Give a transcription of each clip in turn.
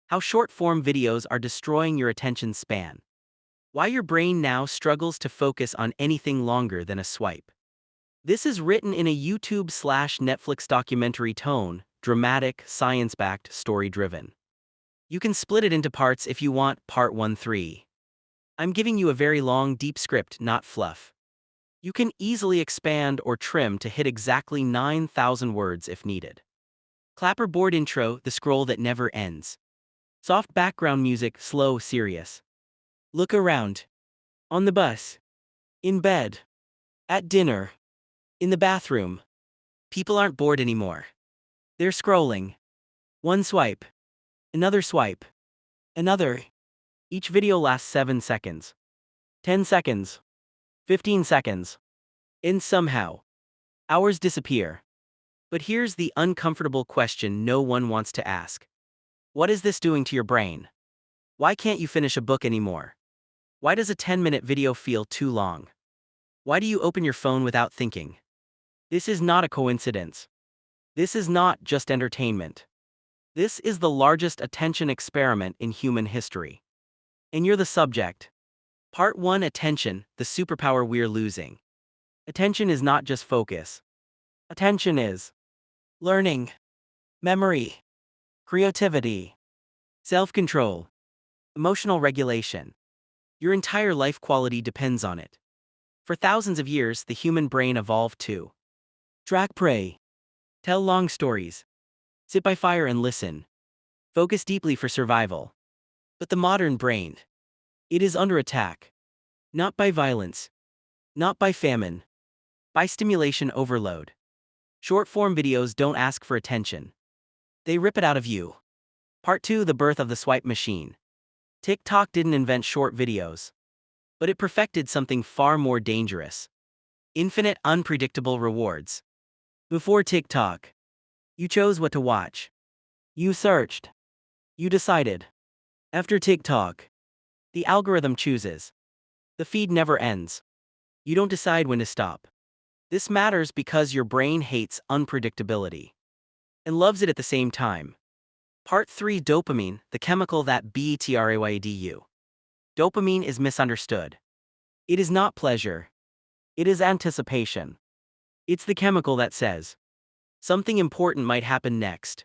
How short-form videos are destroying your attention span. Why your brain now struggles to focus on anything longer than a swipe. This is written in a YouTube/Netflix documentary tone, dramatic, science-backed, story-driven. You can split it into parts if you want. Part 1-3. I'm giving you a very long, deep script, not fluff. You can easily expand or trim to hit exactly 9,000 words if needed. Clapperboard intro, the scroll that never ends. Soft background music, slow, serious. Look around. On the bus. In bed. At dinner. In the bathroom. People aren't bored anymore. They're scrolling. One swipe. Another swipe. Another. Each video lasts 7 seconds. 10 seconds. 15 seconds. And somehow, hours disappear. But here's the uncomfortable question no one wants to ask. What is this doing to your brain? Why can't you finish a book anymore? Why does a 10-minute video feel too long? Why do you open your phone without thinking? This is not a coincidence. This is not just entertainment. This is the largest attention experiment in human history. And you're the subject. Part 1: Attention, the superpower we're losing. Attention is not just focus. Attention is learning, memory, creativity, self-control, emotional regulation. Your entire life quality depends on it. For thousands of years, the human brain evolved to track prey, tell long stories, sit by fire and listen, focus deeply for survival. But the modern brain, it is under attack. Not by violence, not by famine, by stimulation overload. Short-form videos don't ask for attention. They rip it out of you. Part 2: The birth of the swipe machine. TikTok didn't invent short videos. But it perfected something far more dangerous. Infinite, unpredictable rewards. Before TikTok, you chose what to watch. You searched. You decided. After TikTok, the algorithm chooses. The feed never ends. You don't decide when to stop. This matters because your brain hates unpredictability and loves it at the same time. Part 3: Dopamine, the chemical that betrayed. Dopamine is misunderstood. It is not pleasure. It is anticipation. It's the chemical that says something important might happen next.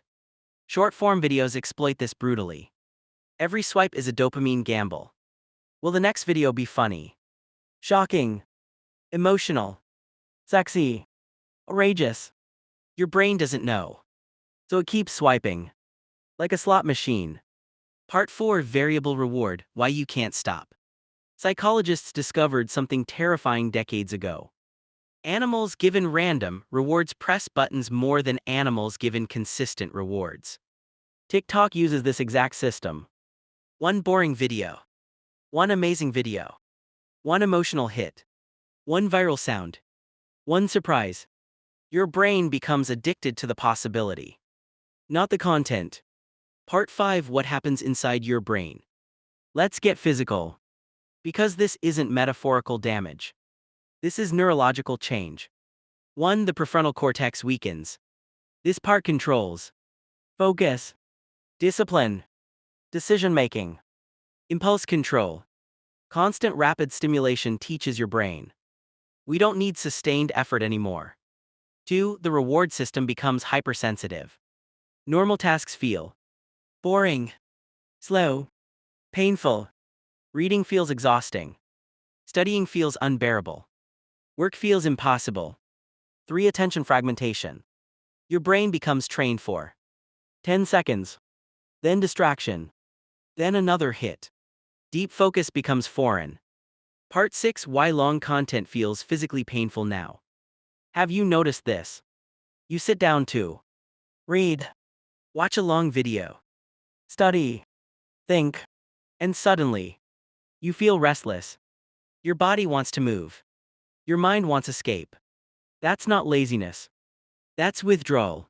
Short-form videos exploit this brutally. Every swipe is a dopamine gamble. Will the next video be funny, shocking, emotional, sexy, outrageous? Your brain doesn't know. So it keeps swiping. Like a slot machine. Part 4: Variable reward, why you can't stop. Psychologists discovered something terrifying decades ago. Animals given random rewards press buttons more than animals given consistent rewards. TikTok uses this exact system. One boring video. One amazing video. One emotional hit. One viral sound. One surprise. Your brain becomes addicted to the possibility, not the content. Part 5: What happens inside your brain. Let's get physical. Because this isn't metaphorical damage. This is neurological change. 1. The prefrontal cortex weakens. This part controls focus, discipline, decision-making, impulse control. Constant rapid stimulation teaches your brain. We don't need sustained effort anymore. 2. The reward system becomes hypersensitive. Normal tasks feel boring, slow, painful. Reading feels exhausting. Studying feels unbearable. Work feels impossible. 3. Attention fragmentation. Your brain becomes trained for 10 seconds. Then distraction. Then another hit. Deep focus becomes foreign. Part 6: Why long content feels physically painful now. Have you noticed this? You sit down to read, watch a long video, study, think, and suddenly, you feel restless. Your body wants to move. Your mind wants escape. That's not laziness. That's withdrawal.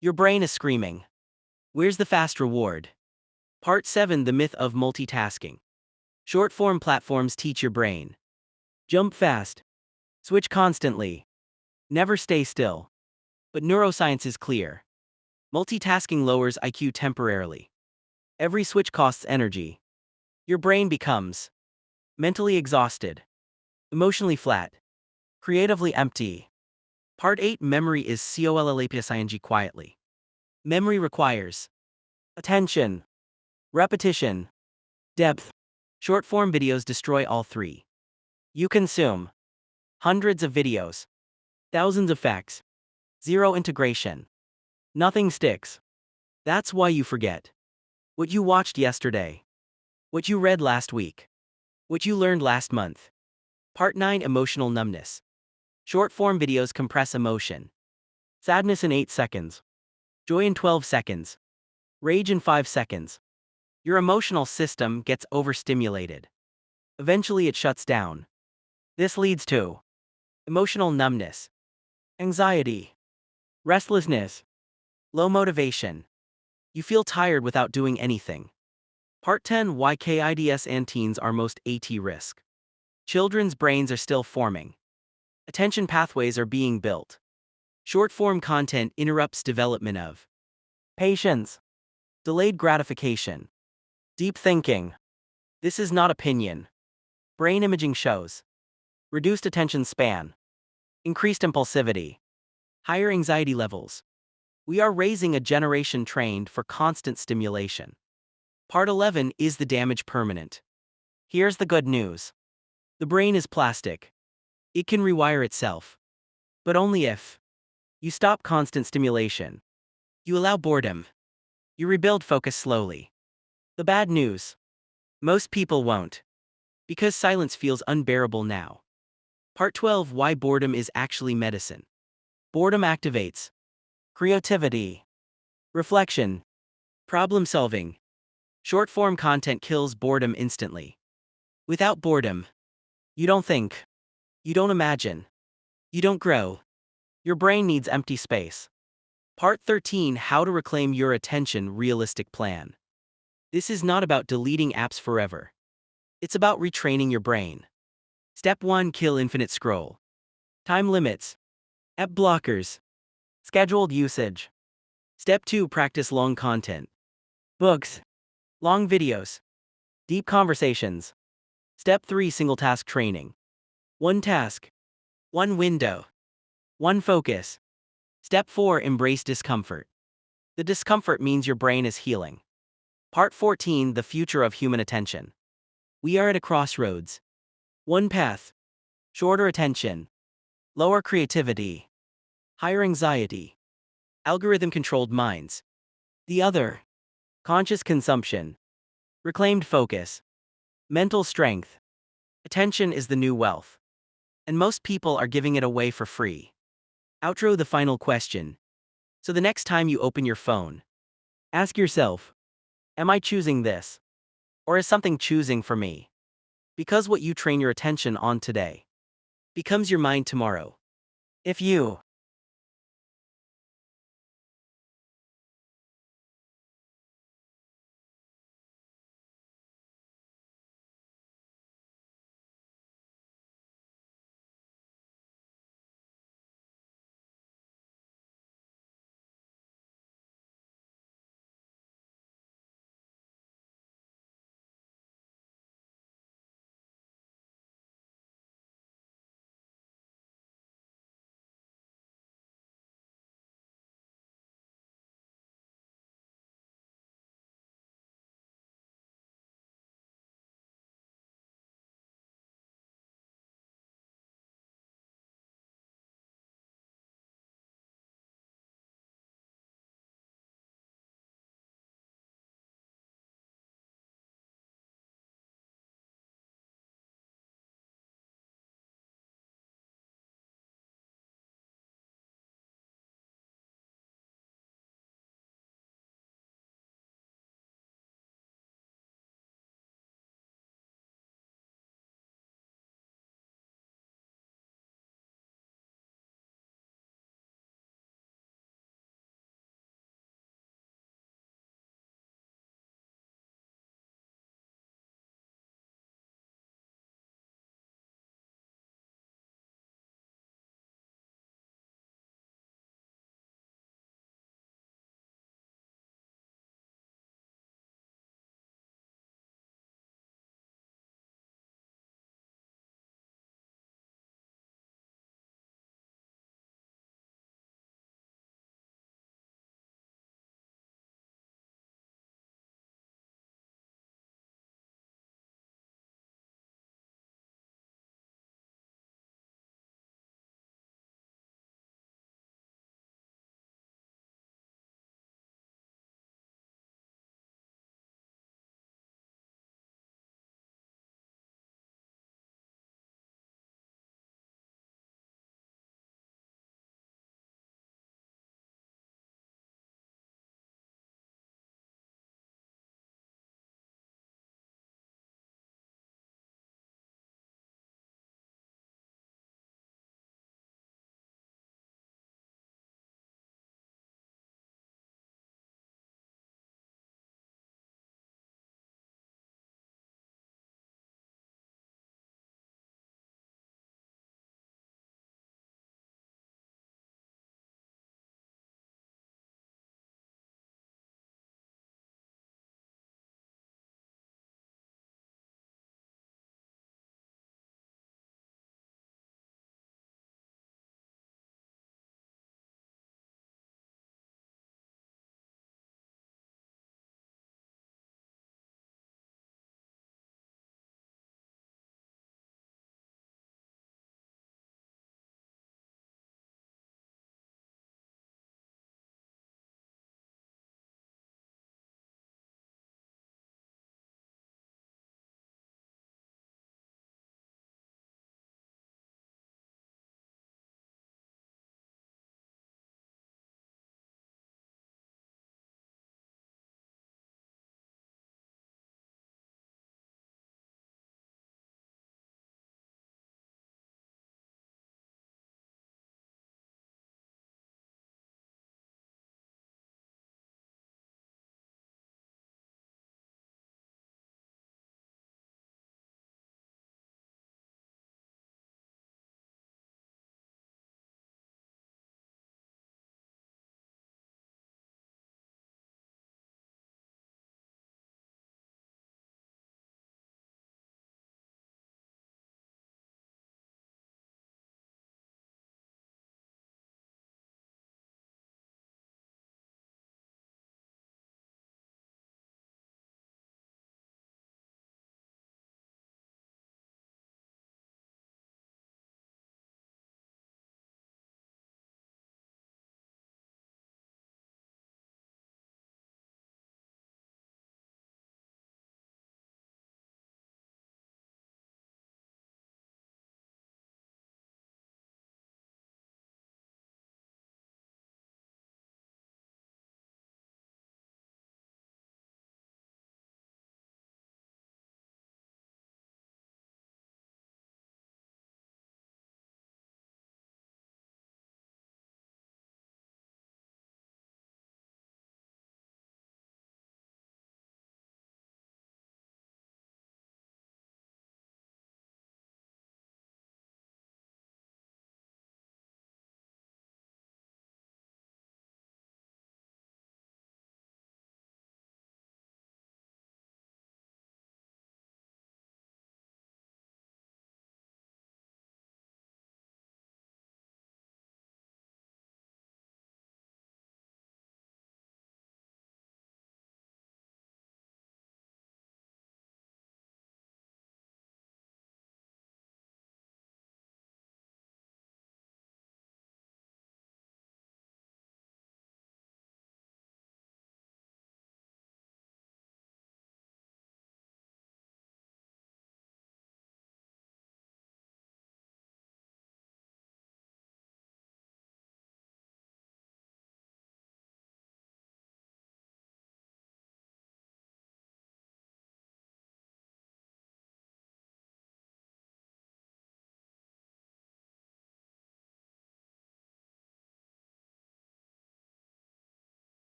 Your brain is screaming. Where's the fast reward? Part 7: The myth of multitasking. Short-form platforms teach your brain. Jump fast. Switch constantly. Never stay still. But neuroscience is clear. Multitasking lowers IQ temporarily. Every switch costs energy. Your brain becomes mentally exhausted, emotionally flat, creatively empty. Part 8 Memory is COLLAPSING quietly. Memory requires attention, repetition, depth. Short form videos destroy all three. You consume hundreds of videos, thousands of facts, zero integration. Nothing sticks. That's why you forget what you watched yesterday, what you read last week, what you learned last month. Part 9 Emotional numbness. Short form videos compress emotion. Sadness in 8 seconds. Joy in 12 seconds. Rage in 5 seconds. Your emotional system gets overstimulated. Eventually it shuts down. This leads to emotional numbness, anxiety, restlessness, low motivation. You feel tired without doing anything. Part 10 Why kids and teens are most at risk. Children's brains are still forming. Attention pathways are being built. Short-form content interrupts development of patience, delayed gratification, deep thinking. This is not opinion. Brain imaging shows reduced attention span, increased impulsivity, higher anxiety levels. We are raising a generation trained for constant stimulation. Part 11 Is the damage permanent? Here's the good news. The brain is plastic. It can rewire itself. But only if you stop constant stimulation. You allow boredom. You rebuild focus slowly. The bad news. Most people won't. Because silence feels unbearable now. Part 12 Why boredom is actually medicine. Boredom activates creativity, reflection, problem solving. Short form content kills boredom instantly. Without boredom, you don't think, you don't imagine, you don't grow. Your brain needs empty space. Part 13 How to reclaim your attention realistic plan. This is not about deleting apps forever. It's about retraining your brain. Step 1 Kill infinite scroll. Time limits. App blockers. Scheduled usage. Step 2 Practice long content. Books. Long videos. Deep conversations. Step 3 Single task training. One task. One window. One focus. Step 4 Embrace discomfort. The discomfort means your brain is healing. Part 14 The future of human attention. We are at a crossroads. One path. Shorter attention. Lower creativity. Higher anxiety. Algorithm-controlled minds. The other. Conscious consumption. Reclaimed focus. Mental strength. Attention is the new wealth. And most people are giving it away for free. Outro The final question. So the next time you open your phone, ask yourself, am I choosing this? Or is something choosing for me? Because what you train your attention on today becomes your mind tomorrow. If you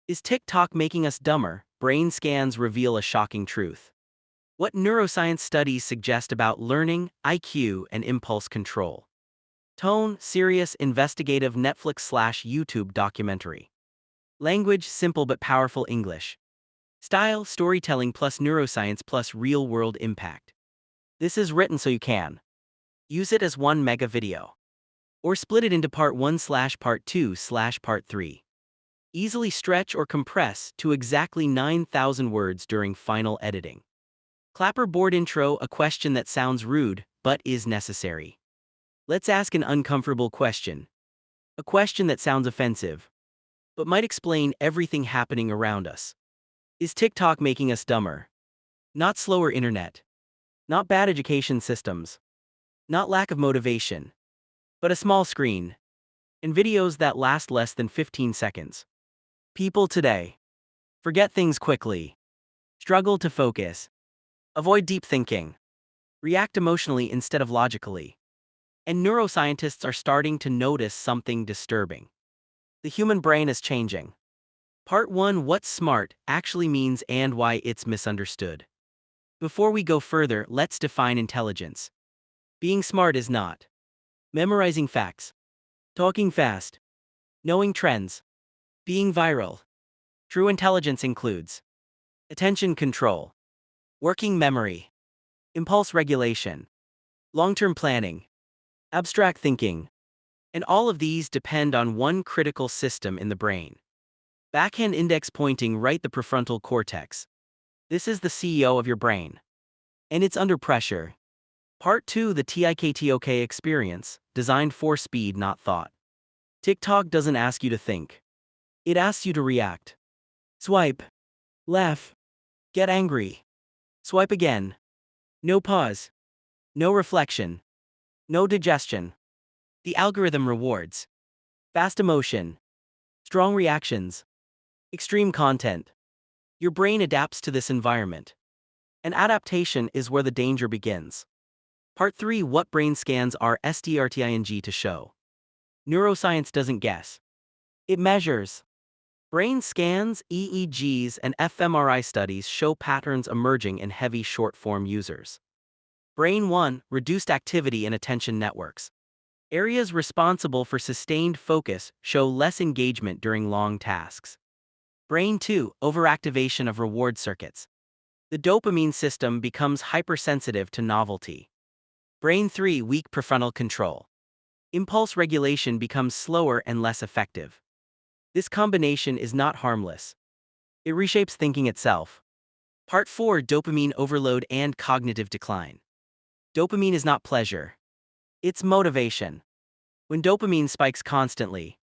Is TikTok making us dumber? Brain scans reveal a shocking truth. What neuroscience studies suggest about learning, IQ, and impulse control? Tone, serious, investigative Netflix/YouTube documentary. Language, simple but powerful English. Style, storytelling plus neuroscience plus real-world impact. This is written so you can use it as one mega video. Or split it into part 1/part 2/part 3. Easily stretch or compress to exactly 9,000 words during final editing. Clapperboard intro, a question that sounds rude, but is necessary. Let's ask an uncomfortable question. A question that sounds offensive, but might explain everything happening around us. Is TikTok making us dumber? Not slower internet. Not bad education systems. Not lack of motivation. But a small screen. And videos that last less than 15 seconds. People today forget things quickly. Struggle to focus. Avoid deep thinking. React emotionally instead of logically. And neuroscientists are starting to notice something disturbing. The human brain is changing. Part 1: What smart actually means and why it's misunderstood. Before we go further, let's define intelligence. Being smart is not memorizing facts, talking fast, knowing trends, being viral. True intelligence includes attention control, working memory, impulse regulation, long-term planning, abstract thinking, and all of these depend on one critical system in the brain. Backhand index pointing right, the prefrontal cortex. This is the CEO of your brain. And it's under pressure. Part 2: The TikTok experience, designed for speed, not thought. TikTok doesn't ask you to think. It asks you to react. Swipe. Laugh. Get angry. Swipe again. No pause. No reflection. No digestion. The algorithm rewards fast emotion, strong reactions, extreme content. Your brain adapts to this environment. And adaptation is where the danger begins. Part 3: What brain scans are STRTING to show. Neuroscience doesn't guess. It measures. Brain scans, EEGs, and fMRI studies show patterns emerging in heavy short-form users. Brain 1: Reduced activity in attention networks. Areas responsible for sustained focus show less engagement during long tasks. Brain 2: Overactivation of reward circuits. The dopamine system becomes hypersensitive to novelty. Brain 3: Weak prefrontal control. Impulse regulation becomes slower and less effective. This combination is not harmless. It reshapes thinking itself. Part 4: Dopamine overload and cognitive decline. Dopamine is not pleasure. It's motivation. When dopamine spikes constantly,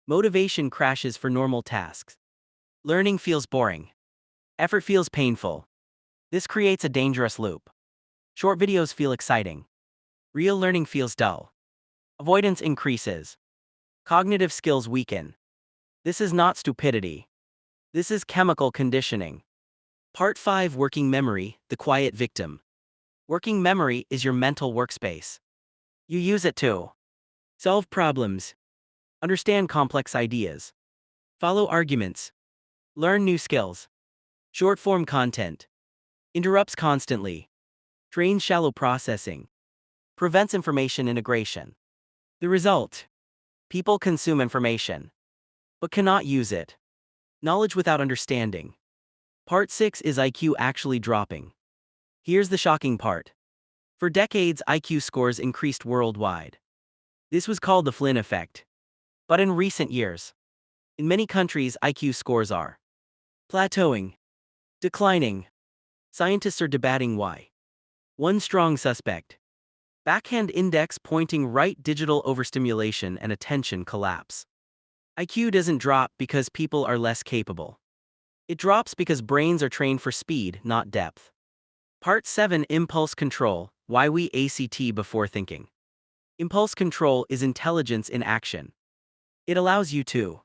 motivation crashes for normal tasks. Learning feels boring. Effort feels painful. This creates a dangerous loop. Short videos feel exciting. Real learning feels dull. Avoidance increases. Cognitive skills weaken. This is not stupidity. This is chemical conditioning. Part 5: Working memory, the quiet victim. Working memory is your mental workspace. You use it to solve problems, understand complex ideas, follow arguments, learn new skills. Short-form content interrupts constantly, trains shallow processing, prevents information integration. The result: people consume information, but cannot use it. Knowledge without understanding. Part 6: Is IQ actually dropping? Here's the shocking part. For decades, IQ scores increased worldwide. This was called the Flynn effect. But in recent years, in many countries, IQ scores are plateauing, declining. Scientists are debating why. One strong suspect: backhand index pointing right, digital overstimulation and attention collapse. IQ doesn't drop because people are less capable. It drops because brains are trained for speed, not depth. Part 7: Impulse control, why we act before thinking. Impulse control is intelligence in action. It allows you to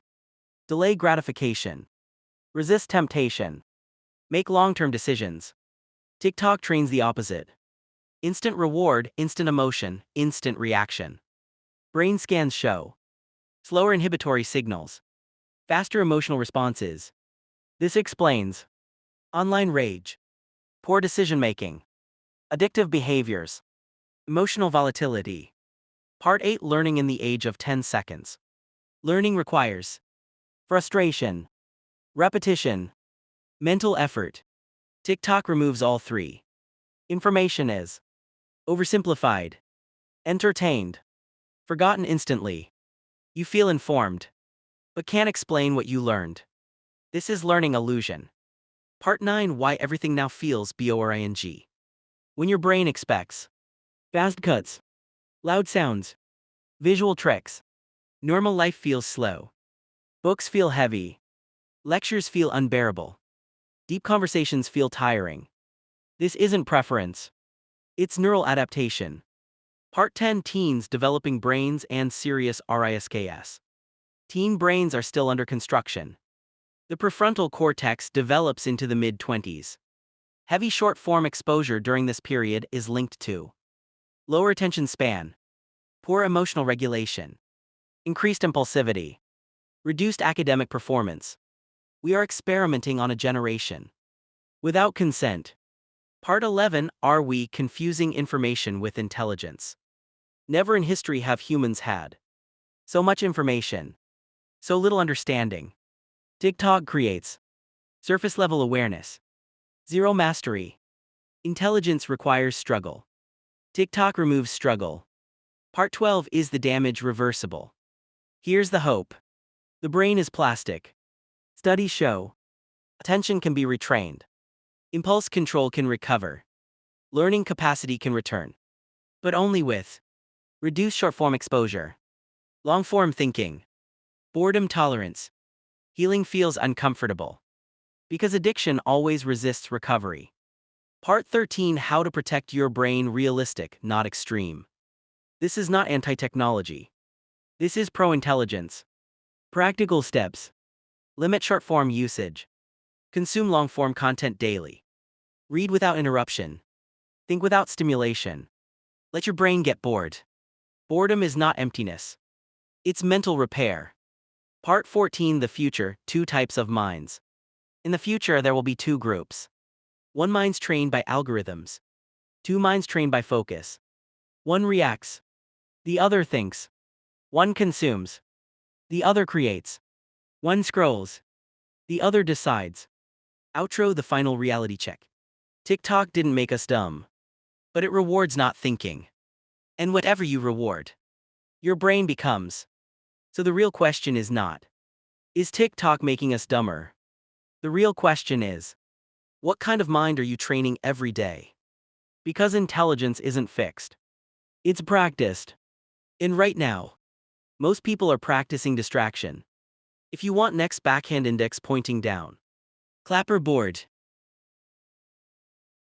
delay gratification, resist temptation, make long-term decisions. TikTok trains the opposite. Instant reward, instant emotion, instant reaction. Brain scans show slower inhibitory signals, faster emotional responses. This explains online rage, poor decision-making, addictive behaviors, emotional volatility. Part 8 Learning in the age of 10 seconds. Learning requires frustration, repetition, mental effort. TikTok removes all three. Information is oversimplified, entertained, forgotten instantly. You feel informed, but can't explain what you learned. This is learning illusion. Part 9 Why everything now feels boring. When your brain expects fast cuts, loud sounds, visual tricks, normal life feels slow. Books feel heavy. Lectures feel unbearable. Deep conversations feel tiring. This isn't preference. It's neural adaptation. Part 10 Teens developing brains and serious risks. Teen brains are still under construction. The prefrontal cortex develops into the mid-20s. Heavy short-form exposure during this period is linked to lower attention span, poor emotional regulation, increased impulsivity, reduced academic performance. We are experimenting on a generation without consent. Part 11 Are we confusing information with intelligence? Never in history have humans had so much information, so little understanding. TikTok creates surface-level awareness, zero mastery. Intelligence requires struggle. TikTok removes struggle. Part 12 Is the damage reversible? Here's the hope. The brain is plastic. Studies show attention can be retrained. Impulse control can recover. Learning capacity can return. But only with reduced short-form exposure, long-form thinking, boredom tolerance. Healing feels uncomfortable because addiction always resists recovery. Part 13 How to protect your brain realistic, not extreme. This is not anti-technology. This is pro-intelligence. Practical steps. Limit short-form usage. Consume long-form content daily. Read without interruption. Think without stimulation. Let your brain get bored. Boredom is not emptiness. It's mental repair. Part 14 The future, two types of minds. In the future there will be two groups. One mind's trained by algorithms. Two minds trained by focus. One reacts. The other thinks. One consumes. The other creates. One scrolls. The other decides. Outro The final reality check. TikTok didn't make us dumb. But it rewards not thinking. And whatever you reward, your brain becomes. So the real question is not, is TikTok making us dumber? The real question is, what kind of mind are you training every day? Because intelligence isn't fixed. It's practiced. And right now, most people are practicing distraction. If you want next backhand index pointing down, clapperboard.